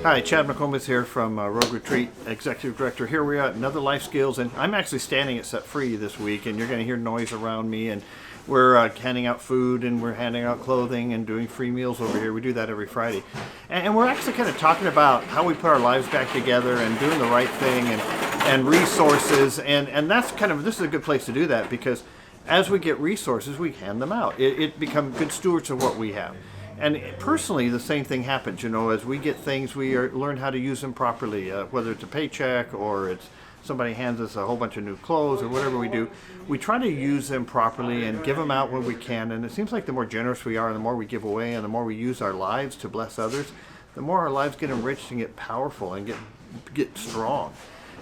Hi, Chad McComas here from Rogue Retreat, Executive Director. Here we are at another Life Skills, and I'm actually standing at Set Free this week, and you're going to hear noise around me, and we're handing out food, and we're handing out clothing, and doing free meals over here. We do that every Friday. And we're actually kind of talking about how we put our lives back together and doing the right thing and resources, and that's kind of, this is a good place to do that, because as we get resources, we hand them out. It become good stewards of what we have. And personally, the same thing happens. You know, as we get things, we learn how to use them properly. Whether it's a paycheck or it's somebody hands us a whole bunch of new clothes or whatever we do, we try to use them properly and give them out when we can. And it seems like the more generous we are, and the more we give away, and the more we use our lives to bless others, the more our lives get enriched and get powerful and get strong.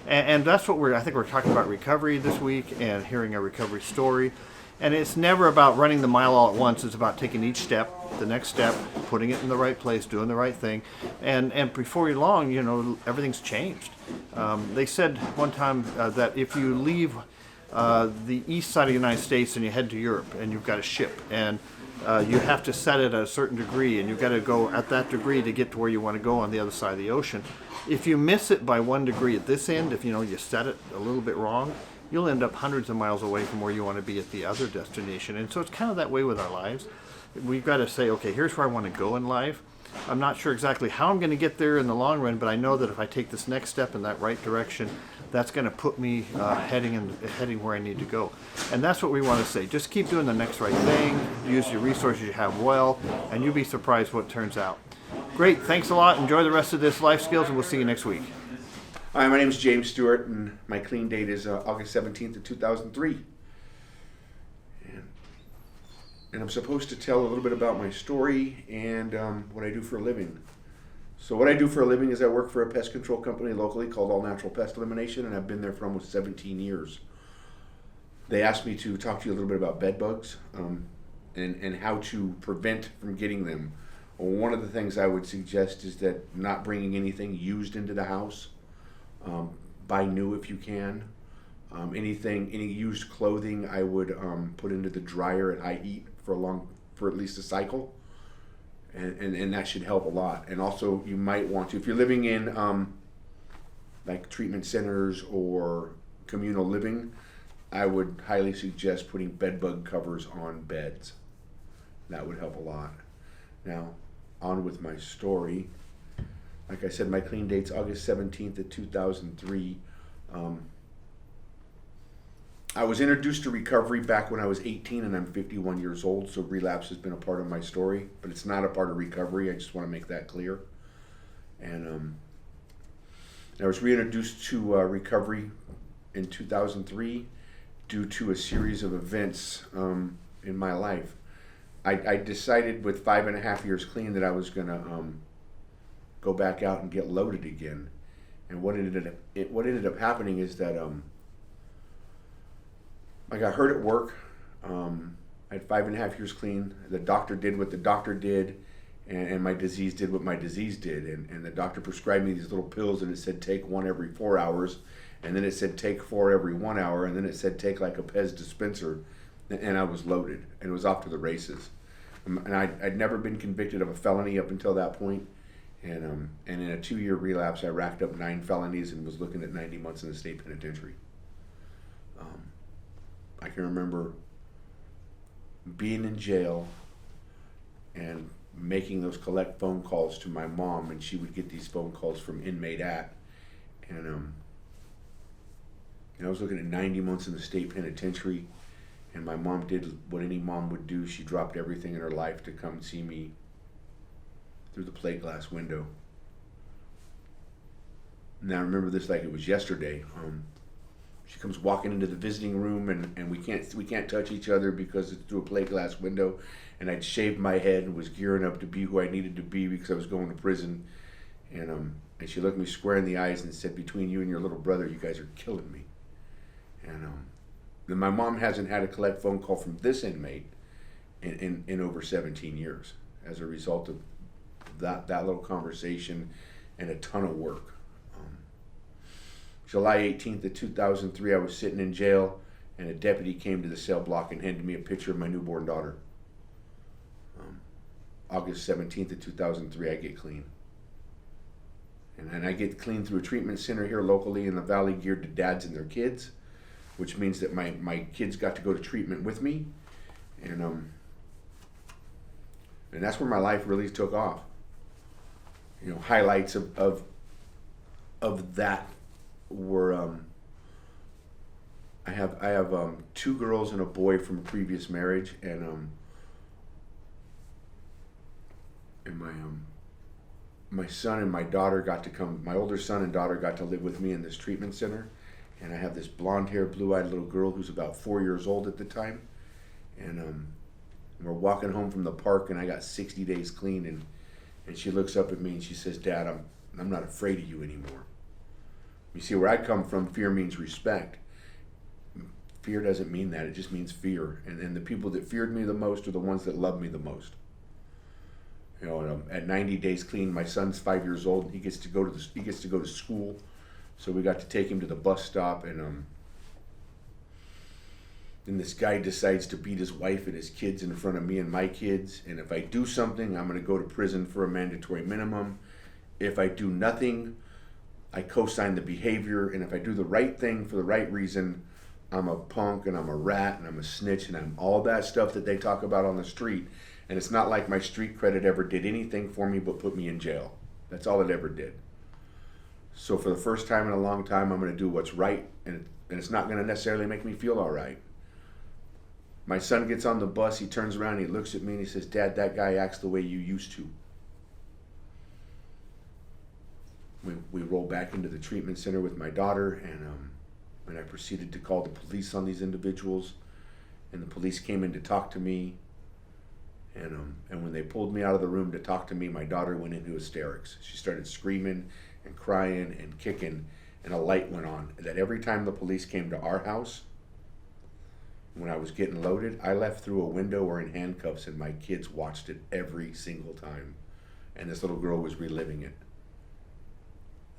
And that's what I think we're talking about recovery this week and hearing a recovery story. And it's never about running the mile all at once. It's about taking each step, the next step, putting it in the right place, doing the right thing. And before long, you know, everything's changed. They said one time that if you leave the east side of the United States and you head to Europe and you've got a ship and you have to set it at a certain degree and you've got to go at that degree to get to where you want to go on the other side of the ocean. If you miss it by 1 degree at this end, if you set it a little bit wrong, you'll end up hundreds of miles away from where you want to be at the other destination. And so it's kind of that way with our lives. We've got to say, okay, here's where I want to go in life. I'm not sure exactly how I'm going to get there in the long run, but I know that if I take this next step in that right direction, that's going to put me heading where I need to go. And that's what we want to say. Just keep doing the next right thing, use your resources you have well, and you'll be surprised what turns out. Great, thanks a lot. Enjoy the rest of this Life Skills, and we'll see you next week. Hi, my name is James Stewart, and my clean date is August 17th of 2003. And I'm supposed to tell a little bit about my story and what I do for a living. So what I do for a living is I work for a pest control company locally called All-Natural Pest Elimination, and I've been there for almost 17 years. They asked me to talk to you a little bit about bed bugs and how to prevent from getting them. One of the things I would suggest is that not bringing anything used into the house. Buy new if you can. Any used clothing I would put into the dryer at high heat for at least a cycle, and that should help a lot. And also, you might want to, if you're living in like treatment centers or communal living, I would highly suggest putting bed bug covers on beds. That would help a lot. Now, on with my story. Like I said, my clean date's August 17th of 2003. I was introduced to recovery back when I was 18, and I'm 51 years old, so relapse has been a part of my story, but it's not a part of recovery. I just want to make that clear. And I was reintroduced to recovery in 2003 due to a series of events in my life. I decided with 5.5 years clean that I was going to go back out and get loaded again. And what ended up happening is that I got hurt at work. I had 5.5 years clean. The doctor did what the doctor did, and my disease did what my disease did. And the doctor prescribed me these little pills, and it said take 1 every 4 hours, and then it said take 4 every 1 hour, and then it said take like a Pez dispenser, and I was loaded, and it was off to the races. And I'd never been convicted of a felony up until that point. And in a 2-year relapse, I racked up 9 felonies and was looking at 90 months in the state penitentiary. I can remember being in jail and making those collect phone calls to my mom, and she would get these phone calls from inmate at. And I was looking at 90 months in the state penitentiary, and my mom did what any mom would do. She dropped everything in her life to come see me through the plate glass window. Now I remember this like it was yesterday. She comes walking into the visiting room, and we can't touch each other because it's through a plate glass window. And I'd shaved my head and was gearing up to be who I needed to be because I was going to prison. And she looked me square in the eyes and said, "Between you and your little brother, you guys are killing me." And then my mom hasn't had a collect phone call from this inmate in over 17 years as a result of that little conversation and a ton of work. July 18th of 2003, I was sitting in jail, and a deputy came to the cell block and handed me a picture of my newborn daughter. August 17th of 2003, I get clean. And I get clean through a treatment center here locally in the valley geared to dads and their kids, which means that my kids got to go to treatment with me. And that's where my life really took off. Highlights of that were I have 2 girls and a boy from a previous marriage, and my son and my daughter got to come. My older son and daughter got to live with me in this treatment center, and I have this blonde-haired, blue-eyed little girl who's about 4 years old at the time, and we're walking home from the park, and I got 60 days clean, and she looks up at me and she says, "Dad, I'm not afraid of you anymore." You see, where I come from, fear means respect. Fear doesn't mean that. It just means fear. And the people that feared me the most are the ones that loved me the most. At 90 days clean, my son's 5 years old. And he gets to go to school, so we got to take him to the bus stop, and this guy decides to beat his wife and his kids in front of me and my kids. And if I do something, I'm going to go to prison for a mandatory minimum. If I do nothing, I co-sign the behavior. And if I do the right thing for the right reason, I'm a punk and I'm a rat and I'm a snitch and I'm all that stuff that they talk about on the street. And it's not like my street credit ever did anything for me but put me in jail. That's all it ever did. So for the first time in a long time, I'm going to do what's right, and it's not going to necessarily make me feel all right. My son gets on the bus, he turns around, he looks at me and he says, "Dad, that guy acts the way you used to." We roll back into the treatment center with my daughter, and I proceeded to call the police on these individuals, and the police came in to talk to me, and when they pulled me out of the room to talk to me, my daughter went into hysterics. She started screaming and crying and kicking, and a light went on that every time the police came to our house, when I was getting loaded, I left through a window or in handcuffs, and my kids watched it every single time, and this little girl was reliving it.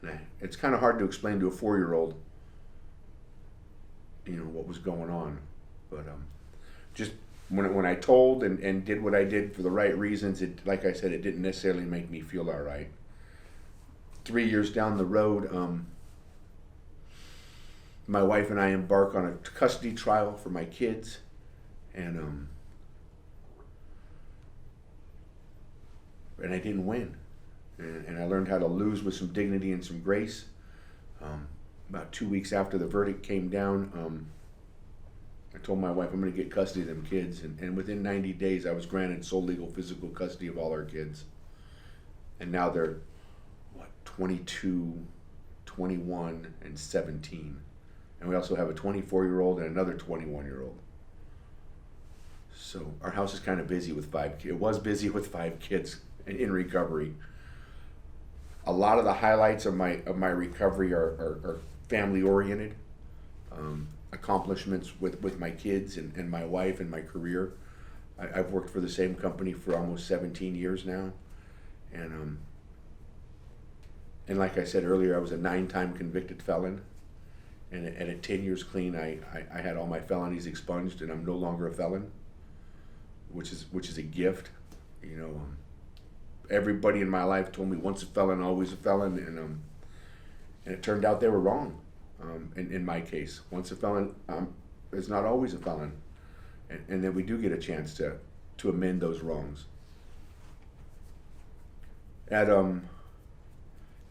And it's kind of hard to explain to a 4-year-old what was going on, but just when I told and did what I did for the right reasons, it, like I said, it didn't necessarily make me feel all right. 3 years down the road, my wife and I embark on a custody trial for my kids, and I didn't win, and I learned how to lose with some dignity and some grace. About 2 weeks after the verdict came down, I told my wife I'm going to get custody of them kids, and within 90 days I was granted sole legal physical custody of all our kids. And now they're, 22, 21, and 17. And we also have a 24-year-old and another 21-year-old. So our house is kind of busy with 5 kids. It was busy with 5 kids in recovery. A lot of the highlights of my recovery are family oriented. Accomplishments with my kids and my wife and my career. I've worked for the same company for almost 17 years now, and like I said earlier, I was a 9-time convicted felon, and at 10 years clean, I had all my felonies expunged, and I'm no longer a felon, which is a gift. Everybody in my life told me once a felon, always a felon, and it turned out they were wrong. In my case, once a felon is not always a felon, and then we do get a chance to amend those wrongs. At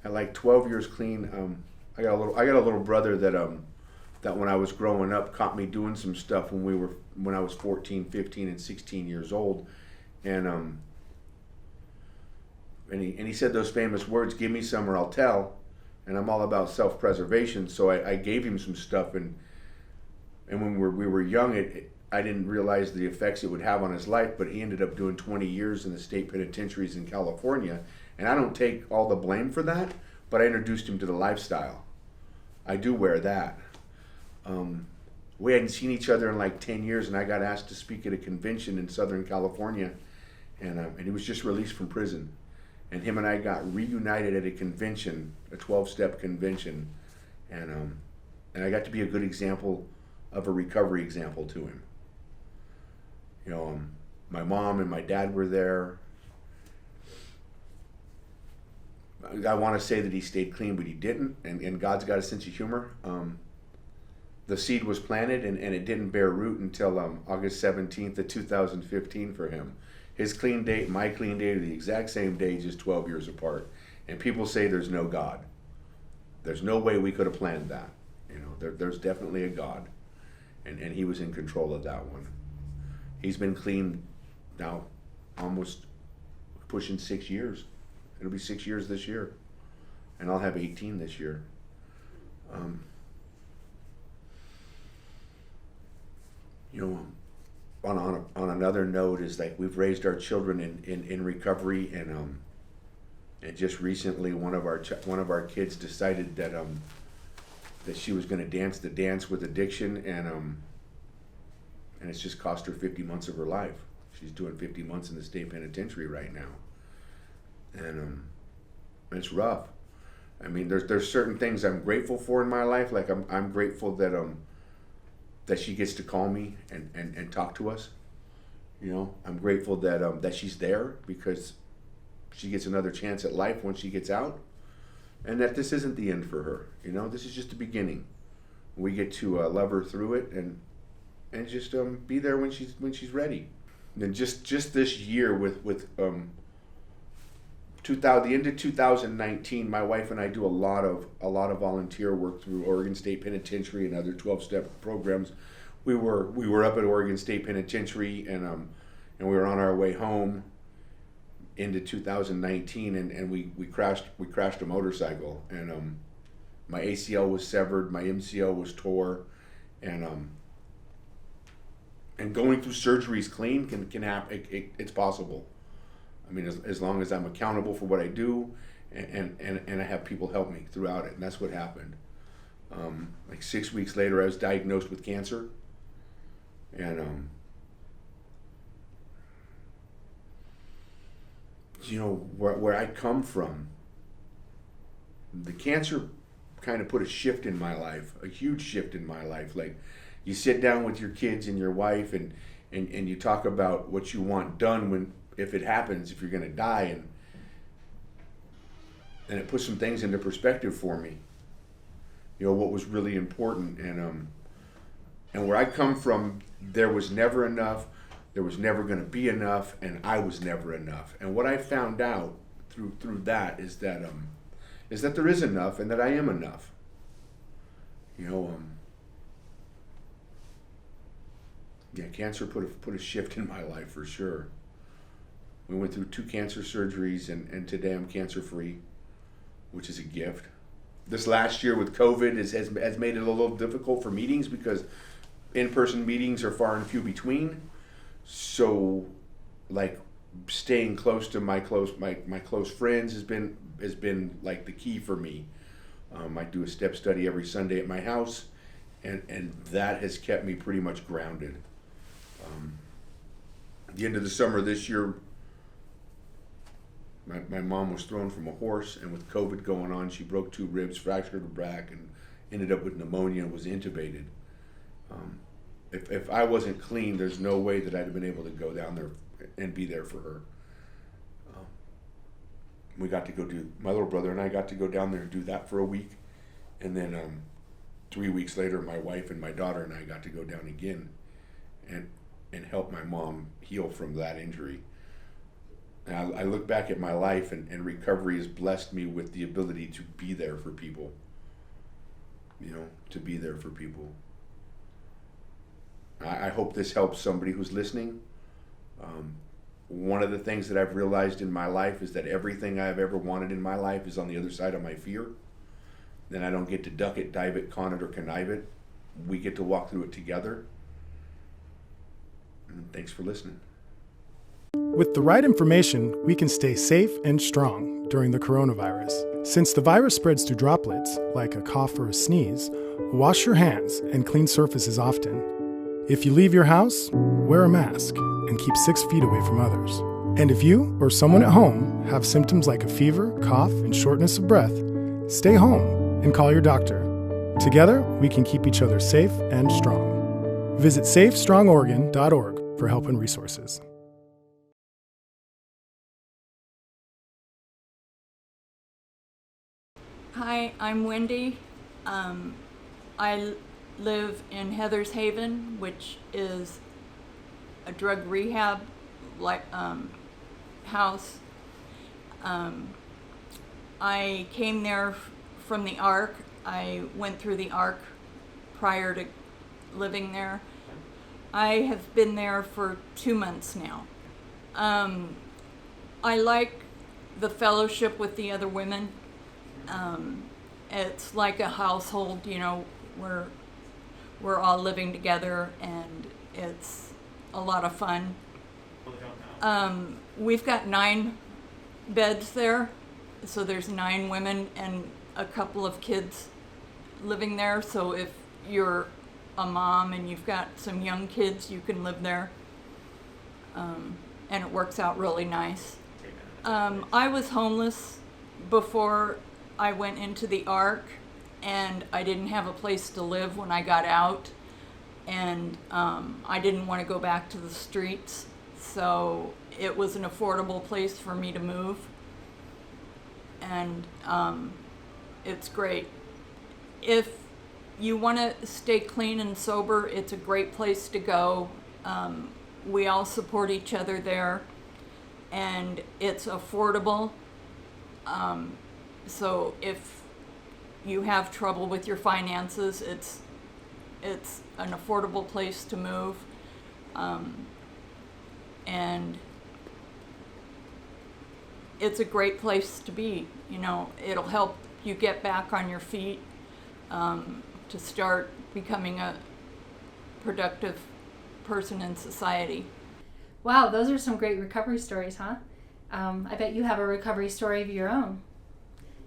like 12 years clean, I got a little brother that when I was growing up caught me doing some stuff when I was 14, 15, and 16 years old, and he said those famous words, "Give me some or I'll tell." And I'm all about self-preservation, so I gave him some stuff, and when we were young, I didn't realize the effects it would have on his life, but he ended up doing 20 years in the state penitentiaries in California, and I don't take all the blame for that, but I introduced him to the lifestyle. I do wear that. We hadn't seen each other in like 10 years, and I got asked to speak at a convention in Southern California, and he was just released from prison. And him and I got reunited at a convention, a 12-step convention, and I got to be a good example of a recovery example to him. My mom and my dad were there. I want to say that he stayed clean, but he didn't. And God's got a sense of humor. The seed was planted, and it didn't bear root until August 17th of 2015 for him. His clean date, my clean date are the exact same day, just 12 years apart. And people say there's no God. There's no way we could have planned that. There's definitely a God. And he was in control of that one. He's been clean now almost pushing 6 years. It'll be 6 years this year. And I'll have 18 this year. On another note is like we've raised our children in recovery, and just recently one of our kids decided that she was going to dance the dance with addiction, and it's just cost her 50 months of her life. She's doing 50 months in the state penitentiary right now, and it's rough. I mean, there's certain things I'm grateful for in my life. Like I'm grateful that she gets to call me and talk to us. I'm grateful that she's there because she gets another chance at life when she gets out, and that this isn't the end for her. This is just the beginning. We get to love her through it and just be there when she's ready. And just this year with the end of 2019, my wife and I do a lot of volunteer work through Oregon State Penitentiary and other 12-step programs. We were up at Oregon State Penitentiary, and we were on our way home into 2019, and we crashed a motorcycle, and my ACL was severed, my MCL was tore, and going through surgeries clean can happen. It's possible. I mean, as long as I'm accountable for what I do, and I have people help me throughout it, and that's what happened. Like 6 weeks later, I was diagnosed with cancer, and where I come from, the cancer kind of put a shift in my life, a huge shift in my life. Like, you sit down with your kids and your wife, and you talk about what you want done if it happens, if you're going to die, and it puts some things into perspective for me. What was really important, and where I come from, there was never enough. There was never going to be enough, and I was never enough. And what I found out through that is that there is enough, and that I am enough. Cancer put a shift in my life for sure. We went through 2 cancer surgeries, and today I'm cancer free, which is a gift. This last year with COVID has made it a little difficult for meetings because in-person meetings are far and few between. So, like, staying close to my close friends has been like the key for me. I do a step study every Sunday at my house, and that has kept me pretty much grounded. At the end of the summer this year, my mom was thrown from a horse, and with COVID going on, she broke 2 ribs, fractured her back, and ended up with pneumonia and was intubated. If I wasn't clean, there's no way that I'd have been able to go down there and be there for her. We got to go my little brother and I got to go down there and do that for a week. And then 3 weeks later, my wife and my daughter and I got to go down again and help my mom heal from that injury. And I look back at my life, and recovery has blessed me with the ability to be there for people. To be there for people. I hope this helps somebody who's listening. One of the things that I've realized in my life is that everything I've ever wanted in my life is on the other side of my fear. Then I don't get to duck it, dive it, con it, or connive it. We get to walk through it together. And thanks for listening. With the right information, we can stay safe and strong during the coronavirus. Since the virus spreads through droplets, like a cough or a sneeze, wash your hands and clean surfaces often. If you leave your house, wear a mask and keep 6 feet away from others. And if you or someone at home have symptoms like a fever, cough, and shortness of breath, stay home and call your doctor. Together, we can keep each other safe and strong. Visit safestrongoregon.org for help and resources. Hi, I'm Wendy. I live in Heather's Haven, which is a drug rehab house. I came there from the ARC. I went through the ARC prior to living there. I have been there for 2 months now. I like the fellowship with the other women. It's like a household, you know, we're all living together, and it's a lot of fun. We've got 9 beds there, so there's 9 women and a couple of kids living there. So if you're a mom and you've got some young kids, you can live there, and it works out really nice. I was homeless before I went into the ARC, and I didn't have a place to live when I got out, and I didn't want to go back to the streets, so it was an affordable place for me to move, and it's great. If you want to stay clean and sober, it's a great place to go. We all support each other there, and it's affordable. So if you have trouble with your finances, it's an affordable place to move, and it's a great place to be. You know, it'll help you get back on your feet, to start becoming a productive person in society. Wow, those are some great recovery stories, huh? I bet you have a recovery story of your own.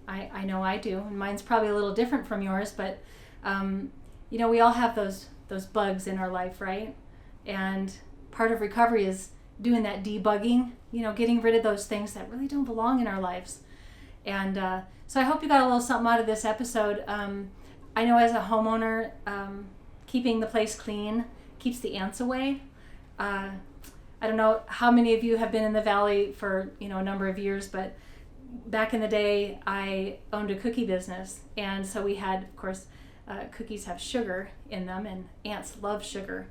I know I do, and mine's probably a little different from yours, but you know, we all have those bugs in our life, right? And part of recovery is doing that debugging, you know, getting rid of those things that really don't belong in our lives. And so I hope you got a little something out of this episode. I know as a homeowner, keeping the place clean keeps the ants away. I don't know how many of you have been in the valley for, you know, a number of years, but back in the day, I owned a cookie business, and so we had, of course, cookies have sugar in them, and ants love sugar,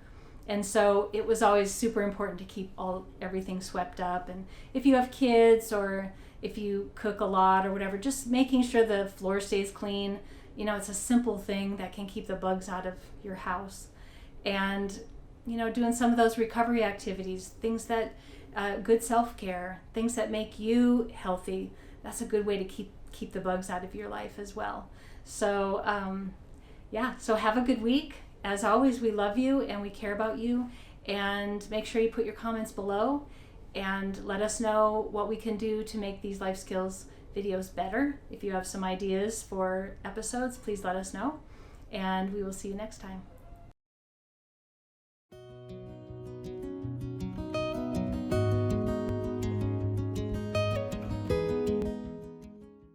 and so it was always super important to keep everything swept up. And if you have kids, or if you cook a lot or whatever, just making sure the floor stays clean. You know, it's a simple thing that can keep the bugs out of your house. And you know, doing some of those recovery activities, things that good self-care, things that make you healthy. That's a good way to keep the bugs out of your life as well. So so have a good week. As always, we love you and we care about you, and make sure you put your comments below and let us know what we can do to make these life skills videos better. If you have some ideas for episodes, please let us know, and we will see you next time.